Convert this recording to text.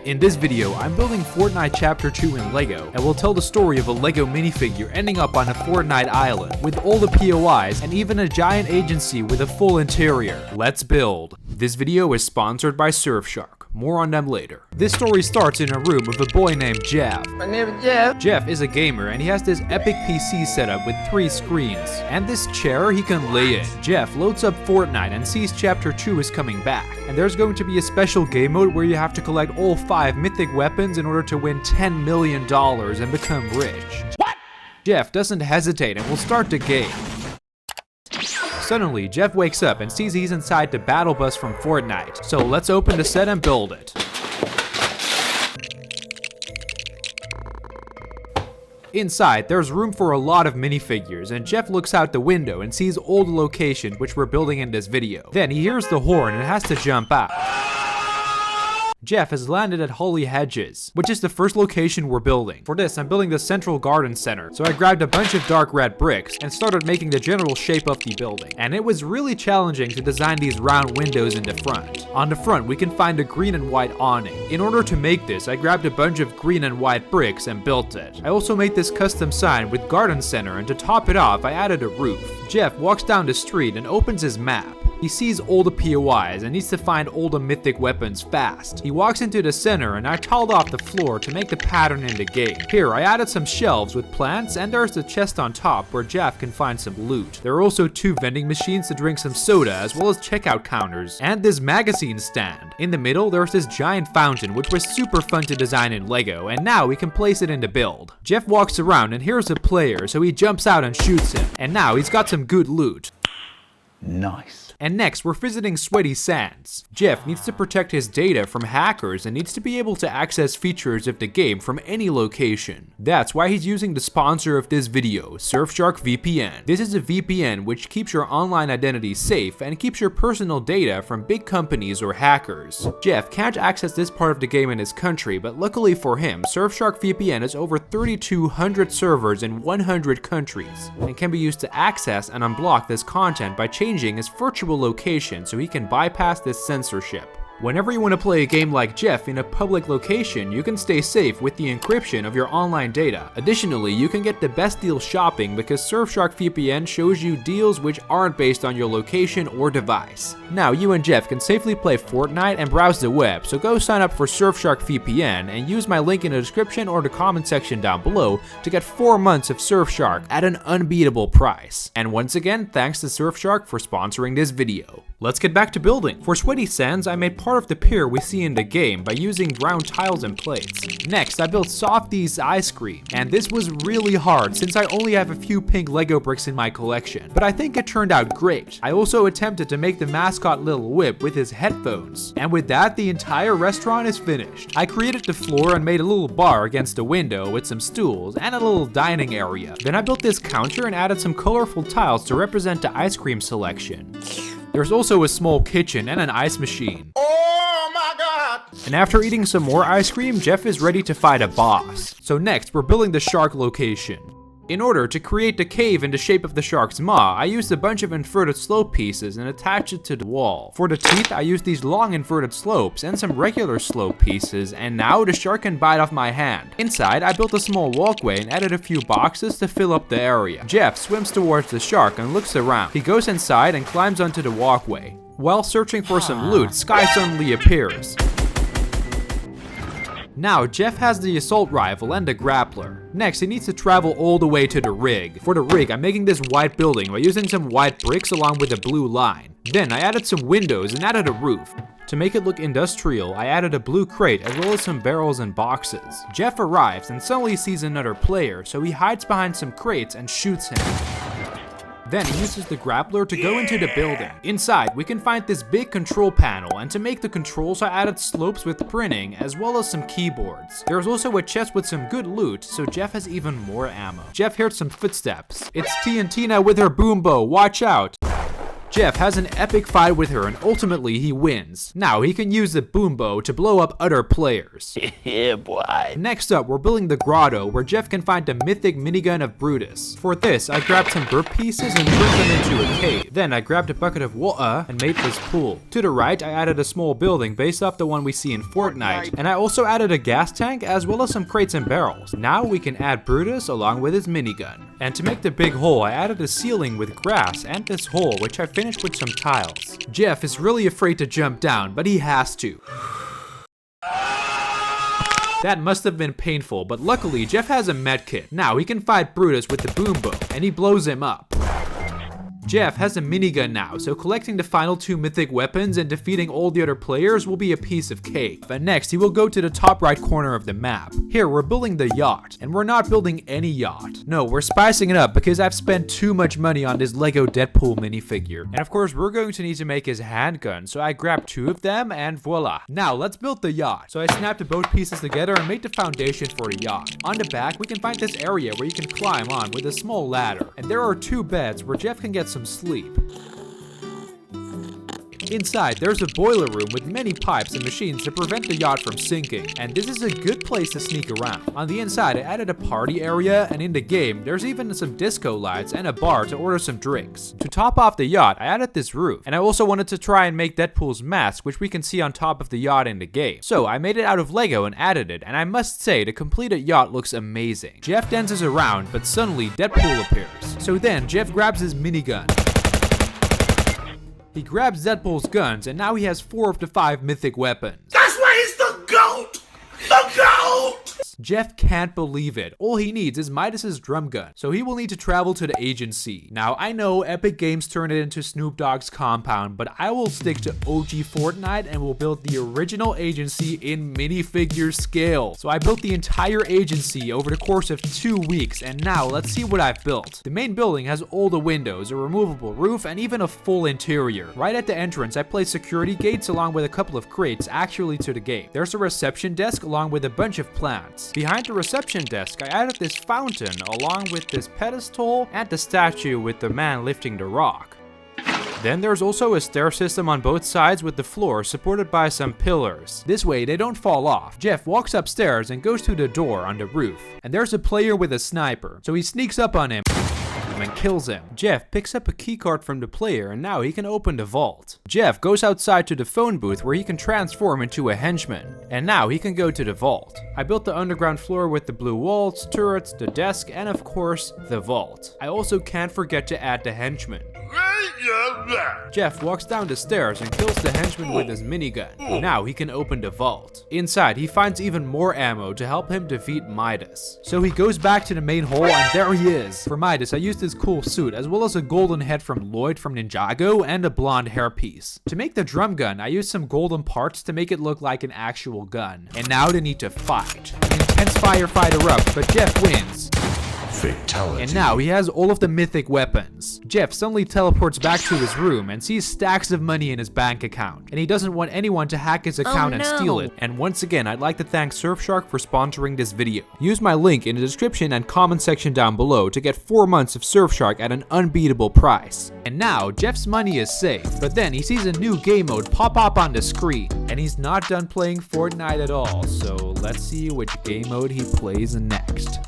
In this video, I'm building Fortnite Chapter 2 in LEGO, and will tell the story of a LEGO minifigure ending up on a Fortnite island, with all the POIs and even a giant agency with a full interior. Let's build! This video is sponsored by Surfshark. More on them later. This story starts in a room with a boy named Jeff. My name is Jeff. Jeff is a gamer and he has this epic PC setup with 3 screens, and this chair he can lay in. Jeff loads up Fortnite and sees Chapter 2 is coming back, and there's going to be a special game mode where you have to collect all 5 mythic weapons in order to win $10 million and become rich. What? Jeff doesn't hesitate and will start the game. Suddenly, Jeff wakes up and sees he's inside the battle bus from Fortnite. So let's open the set and build it. Inside, there's room for a lot of minifigures, and Jeff looks out the window and sees all the locations which we're building in this video. Then he hears the horn and has to jump out. Jeff has landed at Holly Hedges, which is the first location we're building. For this, I'm building the central garden center, so I grabbed a bunch of dark red bricks and started making the general shape of the building. And it was really challenging to design these round windows in the front. On the front, we can find a green and white awning. In order to make this, I grabbed a bunch of green and white bricks and built it. I also made this custom sign with garden center, and to top it off, I added a roof. Jeff walks down the street and opens his map. He sees all the POIs and needs to find all the mythic weapons fast. He walks into the center and I tiled off the floor to make the pattern in the game. Here I added some shelves with plants, and there's the chest on top where Jeff can find some loot. There are also 2 vending machines to drink some soda, as well as checkout counters, and this magazine stand. In the middle there's this giant fountain which was super fun to design in LEGO, and now we can place it in the build. Jeff walks around and here's a player, so he jumps out and shoots him, and now he's got some good loot. Nice. And next, we're visiting Sweaty Sands. Jeff needs to protect his data from hackers and needs to be able to access features of the game from any location. That's why he's using the sponsor of this video, Surfshark VPN. This is a VPN which keeps your online identity safe and keeps your personal data from big companies or hackers. Jeff can't access this part of the game in his country, but luckily for him, Surfshark VPN has over 3,200 servers in 100 countries, and can be used to access and unblock this content by changing his virtual location so he can bypass this censorship. Whenever you want to play a game like Jeff in a public location, you can stay safe with the encryption of your online data. Additionally, you can get the best deal shopping because Surfshark VPN shows you deals which aren't based on your location or device. Now you and Jeff can safely play Fortnite and browse the web, so go sign up for Surfshark VPN and use my link in the description or the comment section down below to get 4 months of Surfshark at an unbeatable price. And once again, thanks to Surfshark for sponsoring this video. Let's get back to building. For Sweaty Sands, I made part of the pier we see in the game by using round tiles and plates. Next, I built Softy's ice cream, and this was really hard since I only have a few pink Lego bricks in my collection, but I think it turned out great. I also attempted to make the mascot Little Whip with his headphones, and with that, the entire restaurant is finished. I created the floor and made a little bar against the window with some stools and a little dining area. Then I built this counter and added some colorful tiles to represent the ice cream selection. There's also a small kitchen and an ice machine. Oh my god! And after eating some more ice cream, Jeff is ready to fight a boss. So next, we're building the shark location. In order to create the cave in the shape of the shark's maw, I used a bunch of inverted slope pieces and attached it to the wall. For the teeth, I used these long inverted slopes and some regular slope pieces, and now the shark can bite off my hand. Inside, I built a small walkway and added a few boxes to fill up the area. Jeff swims towards the shark and looks around. He goes inside and climbs onto the walkway. While searching for some loot, Sky suddenly appears. Now, Jeff has the assault rifle and the grappler. Next, he needs to travel all the way to the rig. For the rig, I'm making this white building by using some white bricks along with a blue line. Then, I added some windows and added a roof. To make it look industrial, I added a blue crate as well as some barrels and boxes. Jeff arrives and suddenly sees another player, so he hides behind some crates and shoots him. Then he uses the grappler to go into the building. Inside, we can find this big control panel, and to make the controls I added slopes with printing as well as some keyboards. There's also a chest with some good loot, so Jeff has even more ammo. Jeff heard some footsteps. It's TNT now with her boom bow, watch out! Jeff has an epic fight with her and ultimately he wins. Now he can use the boom bow to blow up other players. Yeah, boy. Next up, we're building the grotto where Jeff can find the mythic minigun of Brutus. For this, I grabbed some burp pieces and turned them into a cave. Then I grabbed a bucket of water and made this pool. To the right, I added a small building based off the one we see in Fortnite. And I also added a gas tank as well as some crates and barrels. Now we can add Brutus along with his minigun. And to make the big hole, I added a ceiling with grass and this hole, which I finished with some tiles. Jeff is really afraid to jump down, but he has to. That must have been painful, but luckily Jeff has a medkit. Now he can fight Brutus with the boom bow, and he blows him up. Jeff has a minigun now, so collecting the final 2 mythic weapons and defeating all the other players will be a piece of cake. But next, he will go to the top right corner of the map. Here, we're building the yacht, and we're not building any yacht. No, we're spicing it up because I've spent too much money on this Lego Deadpool minifigure. And of course, we're going to need to make his handgun, so I grabbed 2 of them, and voila. Now, let's build the yacht. So I snapped the both pieces together and made the foundation for the yacht. On the back, we can find this area where you can climb on with a small ladder. And there are 2 beds where Jeff can get some sleep. Inside, there's a boiler room with many pipes and machines to prevent the yacht from sinking, and this is a good place to sneak around. On the inside, I added a party area, and in the game, there's even some disco lights and a bar to order some drinks. To top off the yacht, I added this roof, and I also wanted to try and make Deadpool's mask, which we can see on top of the yacht in the game. So I made it out of Lego and added it, and I must say, the completed yacht looks amazing. Jeff dances around, but suddenly Deadpool appears. So then, Jeff grabs his minigun. He grabs Deadpool's guns, and now he has 4 of the 5 mythic weapons. That's why he's the GOAT! The GOAT! Jeff can't believe it. All he needs is Midas's drum gun, so he will need to travel to the agency. Now, I know Epic Games turned it into Snoop Dogg's compound, but I will stick to OG Fortnite and will build the original agency in minifigure scale. So I built the entire agency over the course of 2 weeks, and now let's see what I've built. The main building has all the windows, a removable roof, and even a full interior. Right at the entrance, I placed security gates along with a couple of crates actually to the gate. There's a reception desk along with a bunch of plants. Behind the reception desk, I added this fountain along with this pedestal and the statue with the man lifting the rock. Then there's also a stair system on both sides with the floor supported by some pillars. This way they don't fall off. Jeff walks upstairs and goes to the door on the roof. And there's a player with a sniper, so he sneaks up on him and kills him. Jeff picks up a keycard from the player and now he can open the vault. Jeff goes outside to the phone booth where he can transform into a henchman. And now he can go to the vault. I built the underground floor with the blue walls, turrets, the desk, and of course, the vault. I also can't forget to add the henchman. Jeff walks down the stairs and kills the henchman with his minigun. Now he can open the vault. Inside, he finds even more ammo to help him defeat Midas. So he goes back to the main hall and there he is. For Midas, I used his cool suit as well as a golden head from Lloyd from Ninjago and a blonde hairpiece. To make the drum gun, I used some golden parts to make it look like an actual gun. And now they need to fight. An intense firefight erupts, but Jeff wins. Fatality. And now he has all of the mythic weapons. Jeff suddenly teleports back to his room and sees stacks of money in his bank account. And he doesn't want anyone to hack his account and steal it. And once again, I'd like to thank Surfshark for sponsoring this video. Use my link in the description and comment section down below to get 4 months of Surfshark at an unbeatable price. And now, Jeff's money is safe, but then he sees a new game mode pop up on the screen. And he's not done playing Fortnite at all, so let's see which game mode he plays next.